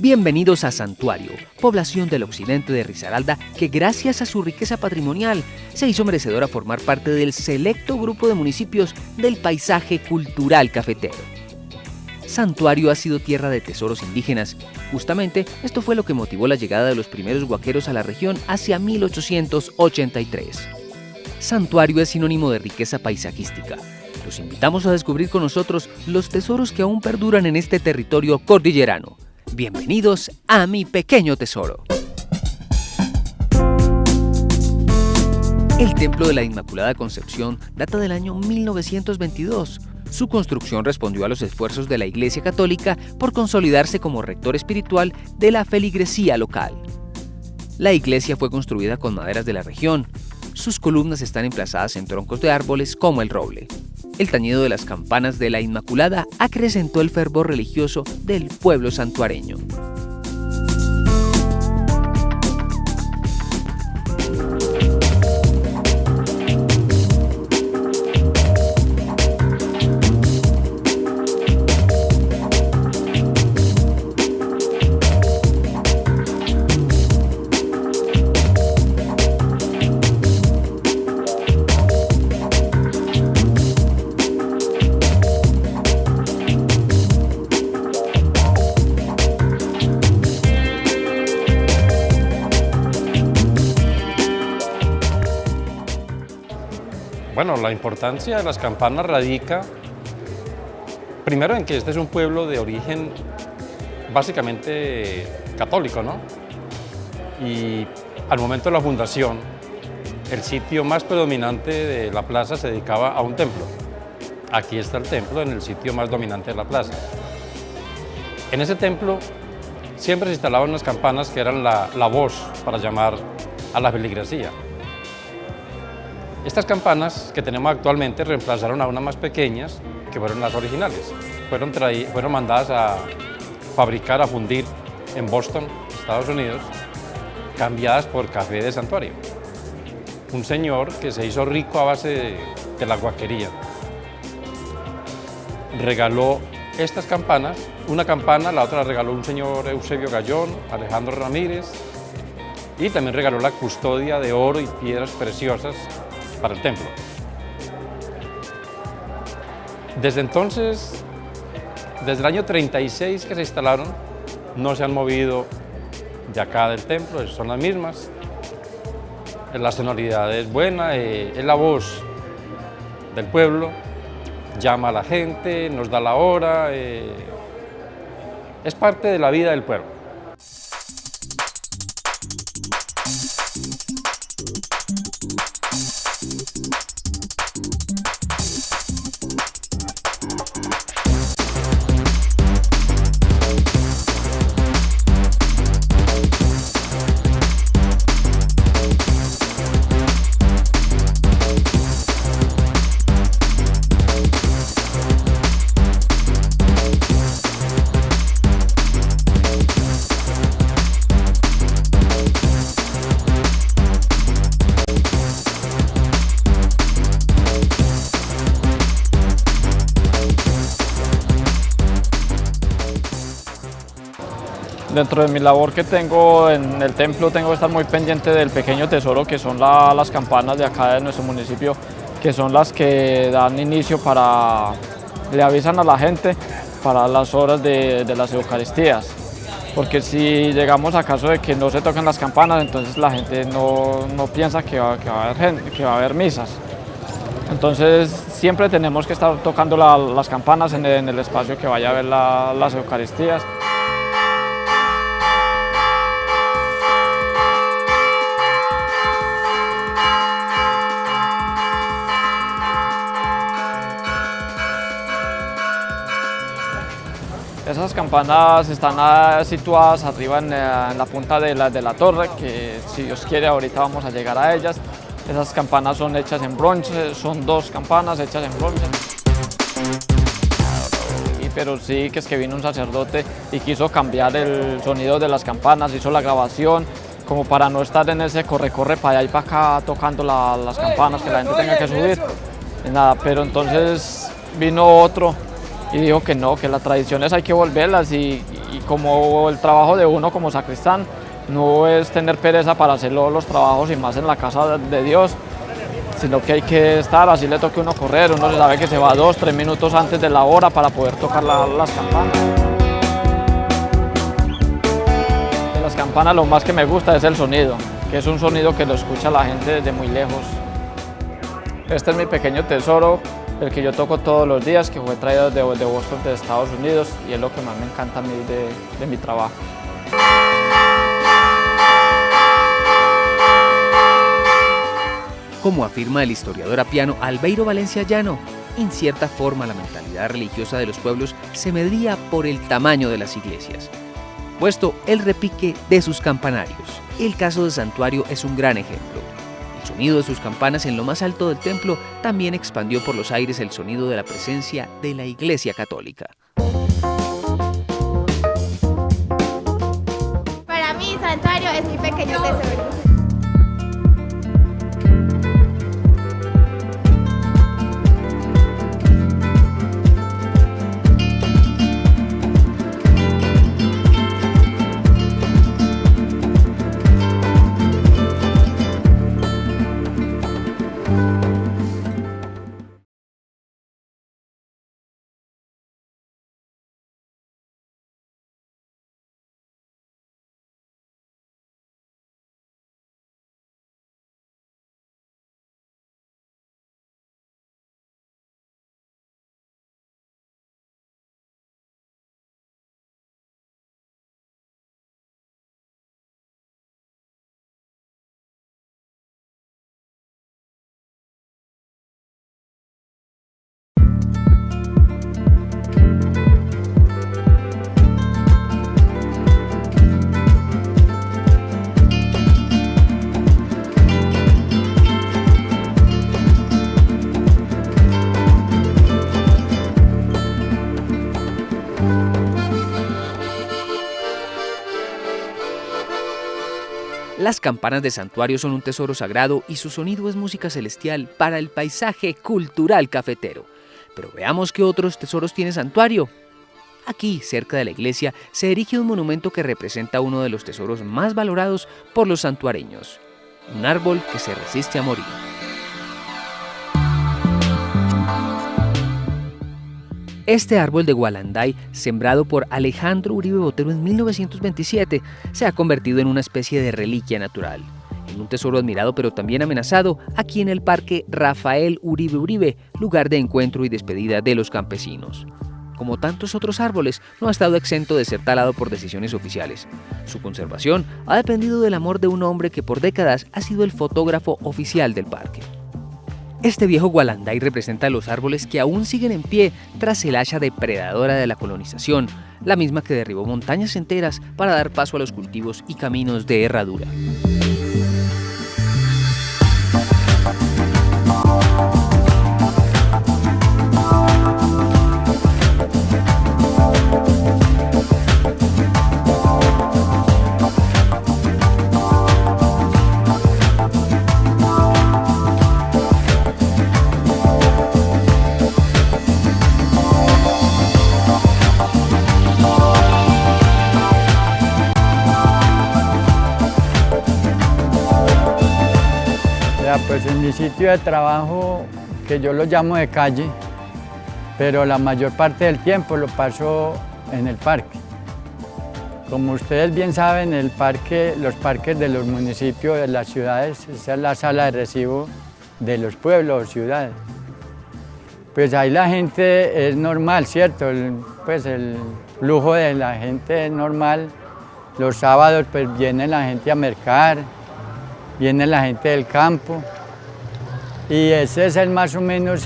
Bienvenidos a Santuario, población del occidente de Risaralda que gracias a su riqueza patrimonial se hizo merecedora a formar parte del selecto grupo de municipios del paisaje cultural cafetero. Santuario ha sido tierra de tesoros indígenas. Justamente esto fue lo que motivó la llegada de los primeros guaqueros a la región hacia 1883. Santuario es sinónimo de riqueza paisajística. Los invitamos a descubrir con nosotros los tesoros que aún perduran en este territorio cordillerano. Bienvenidos a Mi Pequeño Tesoro. El Templo de la Inmaculada Concepción data del año 1922. Su construcción respondió a los esfuerzos de la Iglesia Católica por consolidarse como rector espiritual de la feligresía local. La iglesia fue construida con maderas de la región. Sus columnas están emplazadas en troncos de árboles como el roble. El tañido de las campanas de la Inmaculada acrecentó el fervor religioso del pueblo santuareño. Bueno, la importancia de las campanas radica primero en que este es un pueblo de origen básicamente católico, ¿no? Y al momento de la fundación, el sitio más predominante de la plaza se dedicaba a un templo. Aquí está el templo, en el sitio más dominante de la plaza. En ese templo siempre se instalaban unas campanas que eran la voz para llamar a la feligresía. Estas campanas que tenemos actualmente reemplazaron a unas más pequeñas, que fueron las originales. Fueron mandadas a fabricar, a fundir en Boston, Estados Unidos, cambiadas por café de Santuario. Un señor que se hizo rico a base de la guaquería. Regaló estas campanas, una campana, la otra la regaló un señor Eusebio Gallón, Alejandro Ramírez, y también regaló la custodia de oro y piedras preciosas para el templo. Desde entonces, desde el año 36 que se instalaron, no se han movido de acá del templo, son las mismas. La sonoridad es buena, es la voz del pueblo, llama a la gente, nos da la hora, es parte de la vida del pueblo. Dentro de mi labor que tengo en el templo tengo que estar muy pendiente del pequeño tesoro que son las campanas de acá de nuestro municipio, que son las que dan inicio le avisan a la gente para las horas de las Eucaristías. Porque si llegamos a caso de que no se tocan las campanas, entonces la gente no piensa que va a haber misas. Entonces siempre tenemos que estar tocando las campanas en el espacio que vaya a haber las Eucaristías. Esas campanas están situadas arriba en la punta de la torre, que si Dios quiere ahorita vamos a llegar a ellas. Esas campanas son hechas en bronce, son 2 campanas hechas en bronce. Pero sí que es que vino un sacerdote y quiso cambiar el sonido de las campanas, hizo la grabación, como para no estar en ese corre-corre para allá y para acá tocando las campanas, que la gente tenga que subir. Y nada, pero entonces vino otro y dijo que no, que las tradiciones hay que volverlas y y como el trabajo de uno como sacristán no es tener pereza para hacer los trabajos y más en la casa de Dios, sino que hay que estar, así le toque uno correr, uno se sabe que se va 2 o 3 minutos antes de la hora para poder tocar las campanas. De las campanas lo más que me gusta es el sonido, que es un sonido que lo escucha la gente desde muy lejos. Este es mi pequeño tesoro, el que yo toco todos los días, que fue traído de Boston, de Estados Unidos, y es lo que más me encanta a mí de mi trabajo. Como afirma el historiador apiano Albeiro Valencia Llano, en cierta forma la mentalidad religiosa de los pueblos se medía por el tamaño de las iglesias, puesto el repique de sus campanarios. El caso de Santuario es un gran ejemplo. El sonido de sus campanas en lo más alto del templo también expandió por los aires el sonido de la presencia de la Iglesia Católica. Para mí, Santuario es mi pequeño tesoro. Las campanas de Santuario son un tesoro sagrado y su sonido es música celestial para el paisaje cultural cafetero. Pero veamos qué otros tesoros tiene Santuario. Aquí, cerca de la iglesia, se erige un monumento que representa uno de los tesoros más valorados por los santuareños, un árbol que se resiste a morir. Este árbol de Gualanday, sembrado por Alejandro Uribe Botero en 1927, se ha convertido en una especie de reliquia natural, en un tesoro admirado pero también amenazado aquí en el Parque Rafael Uribe Uribe, lugar de encuentro y despedida de los campesinos. Como tantos otros árboles, no ha estado exento de ser talado por decisiones oficiales. Su conservación ha dependido del amor de un hombre que por décadas ha sido el fotógrafo oficial del parque. Este viejo Gualanday representa a los árboles que aún siguen en pie tras el hacha depredadora de la colonización, la misma que derribó montañas enteras para dar paso a los cultivos y caminos de herradura. Pues en mi sitio de trabajo, que yo lo llamo de calle, pero la mayor parte del tiempo lo paso en el parque. Como ustedes bien saben, los parques de los municipios, de las ciudades, esa es la sala de recibo de los pueblos o ciudades. Pues ahí la gente es normal, ¿cierto? Pues el flujo de la gente es normal. Los sábados pues viene la gente a mercar, viene la gente del campo y ese es más o menos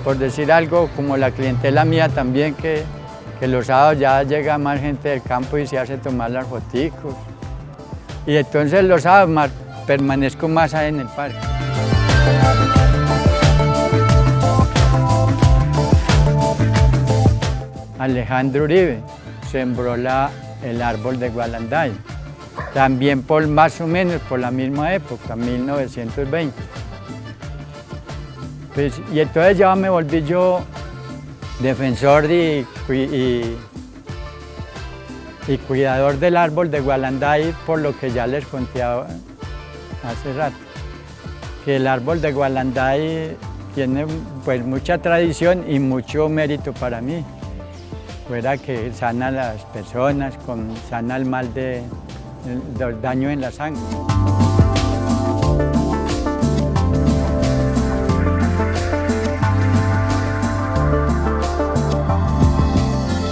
por decir algo, como la clientela mía también, que los sábados ya llega más gente del campo y se hace tomar las foticos. Y entonces los sábados permanezco más ahí en el parque. Alejandro Uribe sembró el árbol de Gualanday. También más o menos por la misma época, 1920. Pues, y entonces ya me volví yo defensor y y cuidador del árbol de Gualanday, por lo que ya les conté hace rato, que el árbol de Gualanday tiene pues mucha tradición y mucho mérito para mí. Fuera que sana a las personas, sana el mal del daño en la sangre.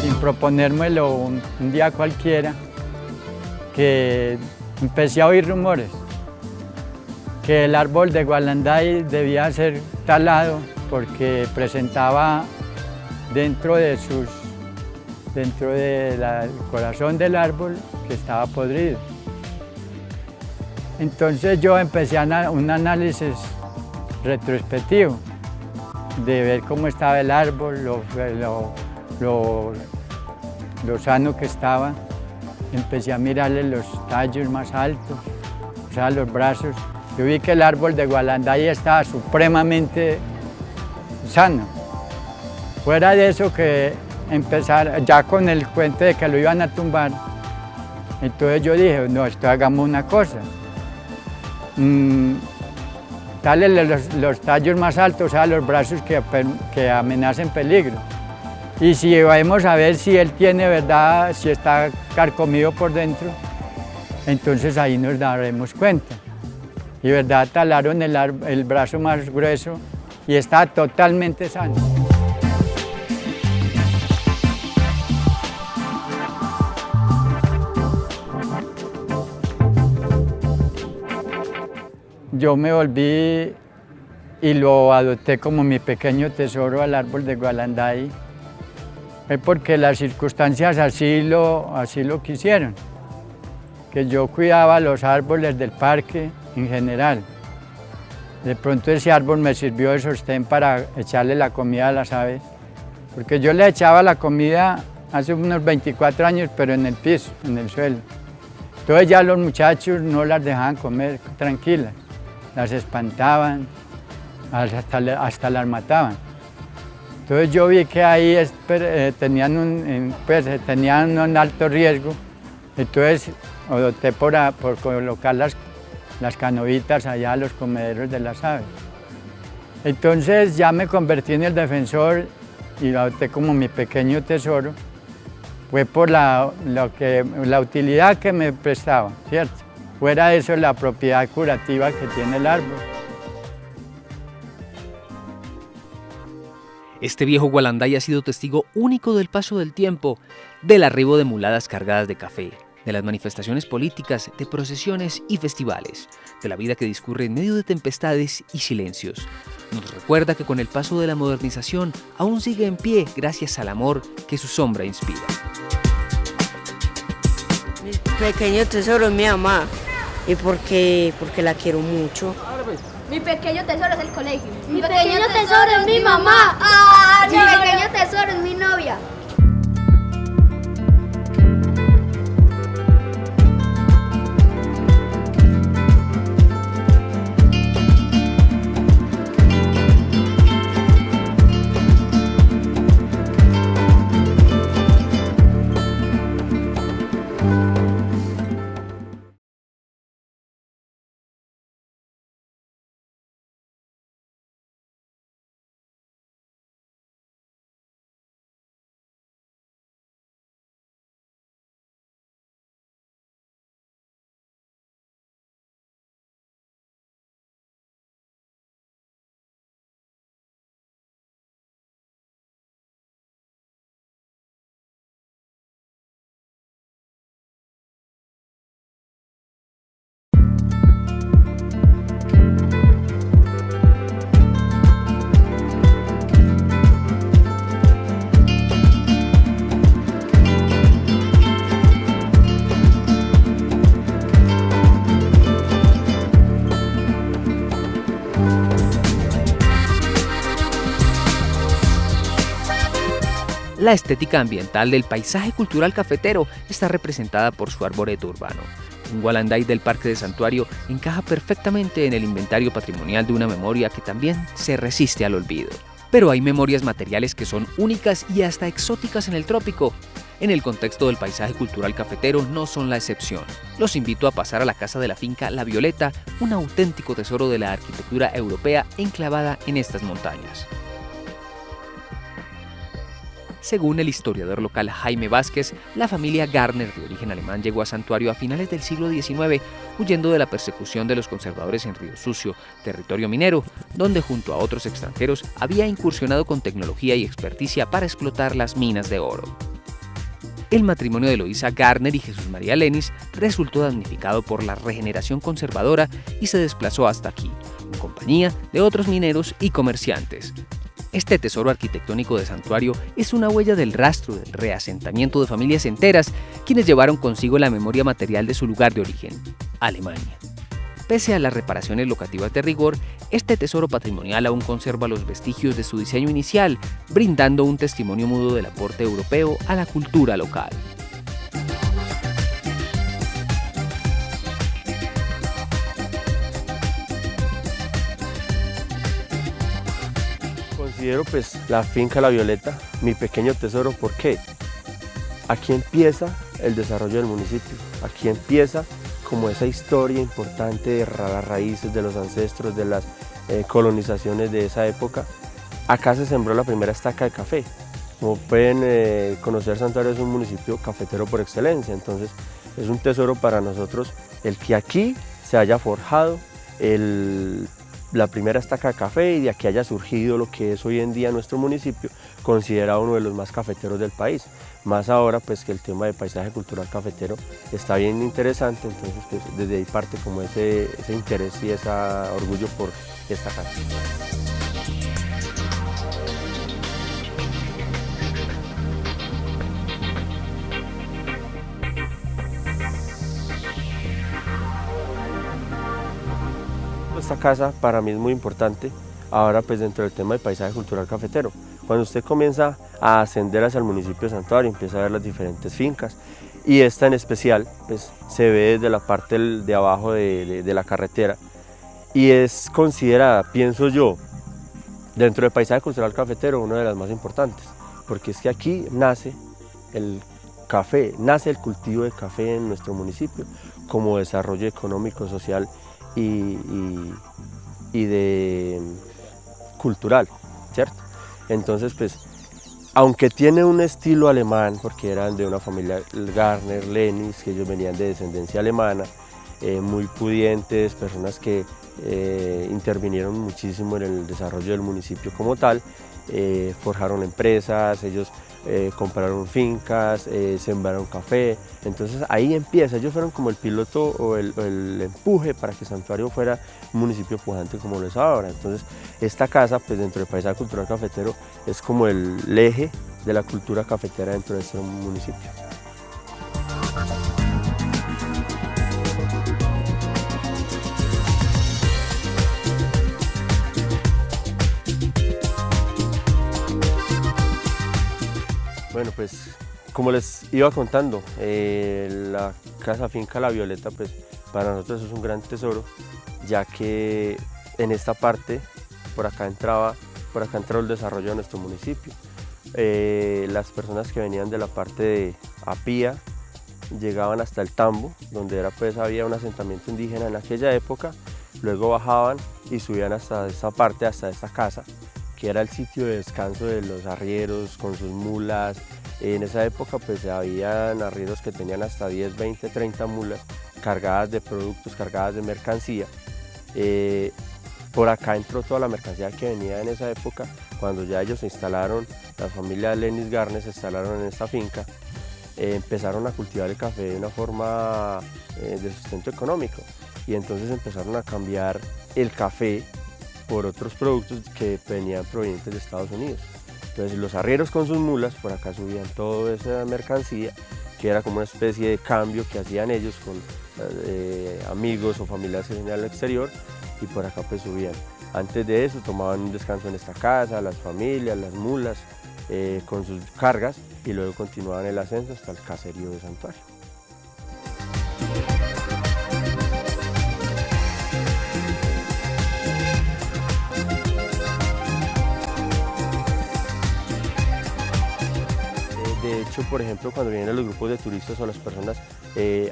Sin proponérmelo un día cualquiera, que empecé a oír rumores que el árbol de Gualanday debía ser talado porque presentaba dentro del corazón del árbol que estaba podrido. Entonces yo empecé un análisis retrospectivo de ver cómo estaba el árbol, lo sano que estaba. Empecé a mirarle los tallos más altos, o sea, los brazos. Yo vi que el árbol de Gualanday estaba supremamente sano. Fuera de eso que empezar ya con el cuento de que lo iban a tumbar, entonces yo dije, no, esto hagamos una cosa. Dale los tallos más altos, o sea, los brazos que amenacen peligro. Y si vamos a ver si él tiene verdad, si está carcomido por dentro, entonces ahí nos daremos cuenta. Y verdad, talaron el brazo más grueso y está totalmente sano. Yo me volví y lo adopté como mi pequeño tesoro al árbol de Gualanday, porque las circunstancias así lo quisieron, que yo cuidaba los árboles del parque en general. De pronto ese árbol me sirvió de sostén para echarle la comida a las aves, porque yo le echaba la comida hace unos 24 años, pero en el piso, en el suelo. Entonces ya los muchachos no las dejaban comer tranquilas, las espantaban, hasta las mataban. Entonces yo vi que ahí tenían un alto riesgo, entonces opté por colocar las canoitas allá a los comederos de las aves. Entonces ya me convertí en el defensor y lo adopté como mi pequeño tesoro. Fue por la utilidad que me prestaba, ¿cierto? Fuera de eso, la propiedad curativa que tiene el árbol. Este viejo Gualanday ha sido testigo único del paso del tiempo, del arribo de muladas cargadas de café, de las manifestaciones políticas, de procesiones y festivales, de la vida que discurre en medio de tempestades y silencios. Nos recuerda que con el paso de la modernización aún sigue en pie gracias al amor que su sombra inspira. Mi pequeño tesoro es mi mamá y porque la quiero mucho. Mi pequeño tesoro es el colegio. Mi pequeño tesoro es mi mamá. Mi pequeño tesoro es mi novia. La estética ambiental del paisaje cultural cafetero está representada por su arboreto urbano. Un Gualanday del Parque de Santuario encaja perfectamente en el inventario patrimonial de una memoria que también se resiste al olvido. Pero hay memorias materiales que son únicas y hasta exóticas en el trópico. En el contexto del paisaje cultural cafetero no son la excepción. Los invito a pasar a la casa de la finca La Violeta, un auténtico tesoro de la arquitectura europea enclavada en estas montañas. Según el historiador local Jaime Vázquez, la familia Garner, de origen alemán, llegó a Santuario a finales del siglo XIX, huyendo de la persecución de los conservadores en Río Sucio, territorio minero, donde junto a otros extranjeros había incursionado con tecnología y experticia para explotar las minas de oro. El matrimonio de Eloísa Garner y Jesús María Lenis resultó damnificado por la regeneración conservadora y se desplazó hasta aquí, en compañía de otros mineros y comerciantes. Este tesoro arquitectónico de Santuario es una huella del rastro del reasentamiento de familias enteras, quienes llevaron consigo la memoria material de su lugar de origen, Alemania. Pese a las reparaciones locativas de rigor, este tesoro patrimonial aún conserva los vestigios de su diseño inicial, brindando un testimonio mudo del aporte europeo a la cultura local. Considero pues la finca La Violeta mi pequeño tesoro. ¿Por qué? Aquí empieza el desarrollo del municipio, aquí empieza como esa historia importante de las raíces de los ancestros, de las colonizaciones de esa época. Acá se sembró la primera estaca de café. Como pueden conocer, Santuario es un municipio cafetero por excelencia, entonces es un tesoro para nosotros el que aquí se haya forjado la primera estaca de café y de aquí haya surgido lo que es hoy en día nuestro municipio, considerado uno de los más cafeteros del país. Más ahora pues que el tema de paisaje cultural cafetero está bien interesante, entonces pues, desde ahí parte como ese interés y ese orgullo por esta casa. Esta casa para mí es muy importante, ahora pues dentro del tema de paisaje cultural cafetero. Cuando usted comienza a ascender hacia el municipio de Santuario, empieza a ver las diferentes fincas y esta en especial pues, se ve desde la parte de abajo de la carretera y es considerada, pienso yo, dentro del paisaje cultural cafetero una de las más importantes, porque es que aquí nace el café, nace el cultivo de café en nuestro municipio como desarrollo económico, social y de cultural, ¿cierto? Entonces, pues, aunque tiene un estilo alemán, porque eran de una familia Garner, Lenis, que ellos venían de descendencia alemana, muy pudientes, personas que intervinieron muchísimo en el desarrollo del municipio como tal, forjaron empresas, ellos compraron fincas, sembraron café, entonces ahí empieza, ellos fueron como el piloto o el empuje para que Santuario fuera un municipio pujante como lo es ahora. Entonces esta casa pues dentro del paisaje cultural cafetero es como el eje de la cultura cafetera dentro de este municipio. Bueno, pues como les iba contando, la casa finca La Violeta pues para nosotros es un gran tesoro, ya que en esta parte por acá entraba el desarrollo de nuestro municipio. Las personas que venían de la parte de Apía llegaban hasta el Tambo, donde había un asentamiento indígena en aquella época, luego bajaban y subían hasta esta parte, hasta esta casa, que era el sitio de descanso de los arrieros con sus mulas. En esa época pues habían arrieros que tenían hasta 10, 20, 30 mulas cargadas de productos, cargadas de mercancía. Por acá entró toda la mercancía que venía en esa época, cuando ya ellos se instalaron, la familia Lenis Garner se instalaron en esta finca, empezaron a cultivar el café de una forma de sustento económico y entonces empezaron a cambiar el café por otros productos que venían provenientes de Estados Unidos. Entonces los arrieros con sus mulas por acá subían toda esa mercancía, que era como una especie de cambio que hacían ellos con amigos o familiares que venían al exterior, y por acá pues subían. Antes de eso tomaban un descanso en esta casa, las familias, las mulas, con sus cargas, y luego continuaban el ascenso hasta el caserío de Santuario. hecho, por ejemplo, cuando vienen los grupos de turistas o las personas,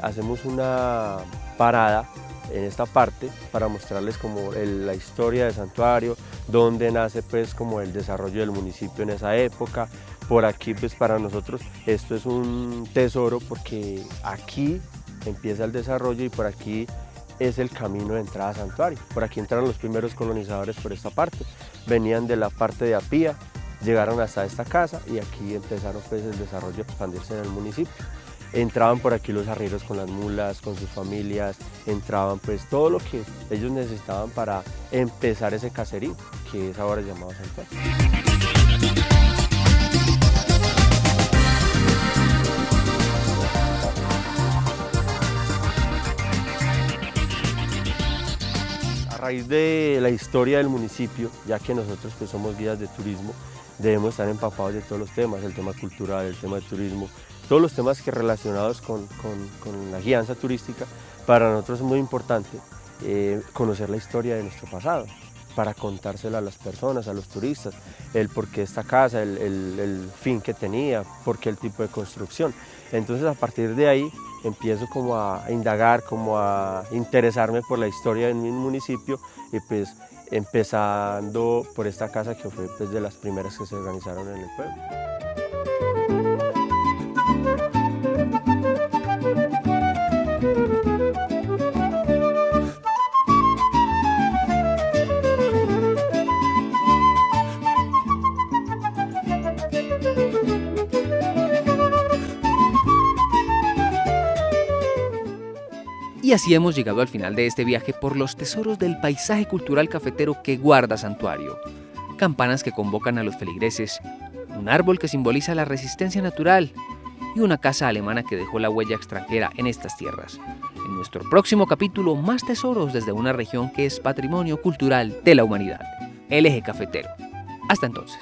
hacemos una parada en esta parte para mostrarles como la historia del santuario, dónde nace pues como el desarrollo del municipio en esa época. Por aquí pues para nosotros esto es un tesoro porque aquí empieza el desarrollo y por aquí es el camino de entrada a santuario. Por aquí entraron los primeros colonizadores por esta parte, venían de la parte de Apía, llegaron hasta esta casa y aquí empezaron pues el desarrollo a expandirse en el municipio. Entraban por aquí los arrieros con las mulas, con sus familias, entraban pues todo lo que ellos necesitaban para empezar ese caserío, que es ahora llamado santuario. A raíz de la historia del municipio, ya que nosotros pues somos guías de turismo, debemos estar empapados de todos los temas, el tema cultural, el tema de turismo, todos los temas que relacionados con la guianza turística. Para nosotros es muy importante conocer la historia de nuestro pasado, para contársela a las personas, a los turistas, el por qué esta casa, el fin que tenía, por qué el tipo de construcción. Entonces a partir de ahí empiezo como a indagar, como a interesarme por la historia de mi municipio y pues empezando por esta casa que fue pues, de las primeras que se organizaron en el pueblo. Y así hemos llegado al final de este viaje por los tesoros del paisaje cultural cafetero que guarda Santuario. Campanas que convocan a los feligreses, un árbol que simboliza la resistencia natural y una casa alemana que dejó la huella extranjera en estas tierras. En nuestro próximo capítulo, más tesoros desde una región que es patrimonio cultural de la humanidad, el Eje Cafetero. Hasta entonces.